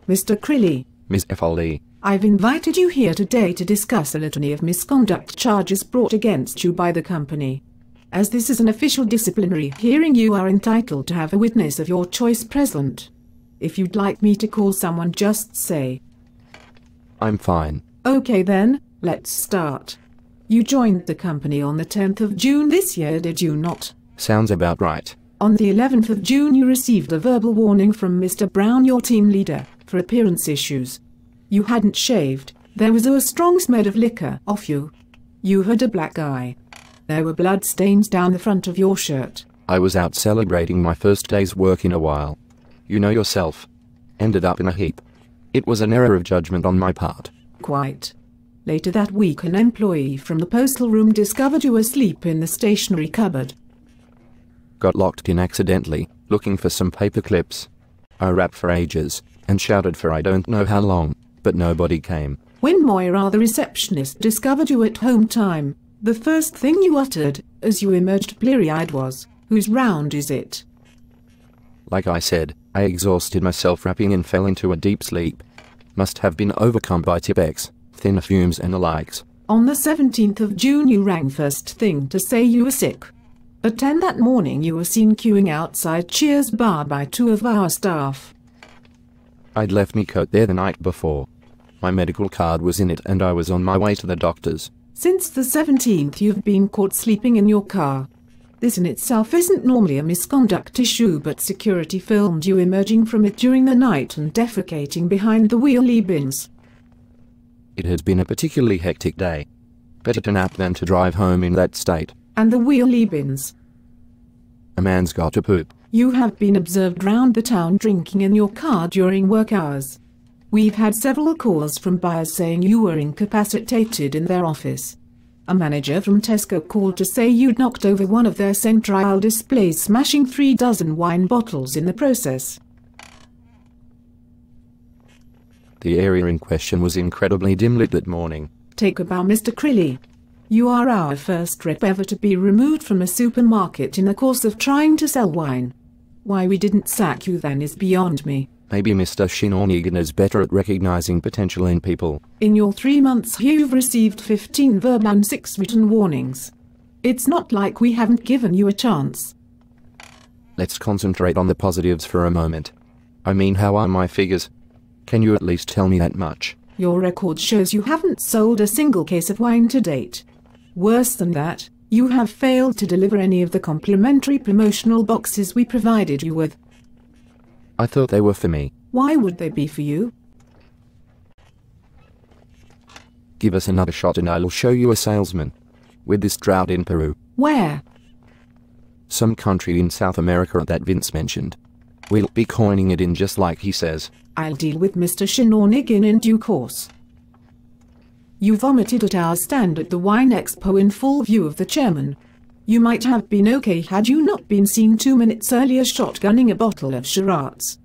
Mr. Crilly, Miss Foley, I've invited you here today to discuss a litany of misconduct charges brought against you by the company. As this is an official disciplinary hearing, you are entitled to have a witness of your choice present. If you'd like me to call someone, just say. I'm fine. Okay then, let's start. You joined the company on the 10th of June this year, did you not? Sounds about right. On the 11th of June you received a verbal warning from Mr. Brown, your team leader, for appearance issues. You hadn't shaved, there was a strong smell of liquor off you. You had a black eye. There were blood stains down the front of your shirt. I was out celebrating my first day's work in a while. You know yourself. Ended up in a heap. It was an error of judgment on my part. Quite. Later that week an employee from the postal room discovered you asleep in the stationery cupboard. Got locked in accidentally, looking for some paper clips. I rapped for ages, and shouted for I don't know how long, but nobody came. When Moira, the receptionist, discovered you at home time, the first thing you uttered, as you emerged bleary-eyed, was, "Whose round is it?" Like I said, I exhausted myself rapping and fell into a deep sleep. Must have been overcome by Tipex, thin fumes and the likes. On the 17th of June you rang first thing to say you were sick. At 10 that morning you were seen queuing outside Cheers Bar by 2 of our staff. I'd left me coat there the night before. My medical card was in it and I was on my way to the doctor's. Since the 17th you've been caught sleeping in your car. This in itself isn't normally a misconduct issue, but security filmed you emerging from it during the night and defecating behind the wheelie bins. It had been a particularly hectic day. Better to nap than to drive home in that state. And the wheelie bins. A man's got to poop. You have been observed round the town drinking in your car during work hours. We've had several calls from buyers saying you were incapacitated in their office. A manager from Tesco called to say you'd knocked over one of their central displays, smashing 3 dozen wine bottles in the process. The area in question was incredibly dim lit that morning. Take a bow, Mr. Crilly. You are our first rep ever to be removed from a supermarket in the course of trying to sell wine. Why we didn't sack you then is beyond me. Maybe Mr. Shinonigan is better at recognizing potential in people. In your 3 months here you've received 15 verbal and 6 written warnings. It's not like we haven't given you a chance. Let's concentrate on the positives for a moment. I mean, how are my figures? Can you at least tell me that much? Your record shows you haven't sold a single case of wine to date. Worse than that, you have failed to deliver any of the complimentary promotional boxes we provided you with. I thought they were for me. Why would they be for you? Give us another shot and I'll show you a salesman. With this drought in Peru. Where? Some country in South America that Vince mentioned. We'll be coining it in just like he says. I'll deal with Mr. Shinonigan in due course. You vomited at our stand at the Wine Expo in full view of the chairman. You might have been okay had you not been seen 2 minutes earlier shotgunning a bottle of Shiraz.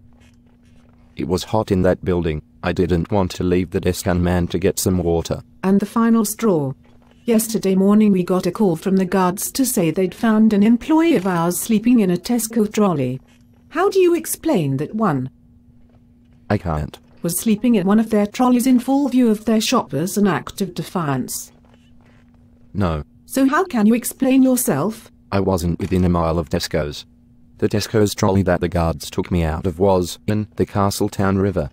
It was hot in that building. I didn't want to leave the desk unmanned to get some water. And the final straw. Yesterday morning we got a call from the guards to say they'd found an employee of ours sleeping in a Tesco trolley. How do you explain that one I can't. was sleeping in one of their trolleys in full view of their shoppers, an act of defiance? No. So how can you explain yourself? I wasn't within a mile of Tesco's. The Tesco's trolley that the guards took me out of was in the Castletown River.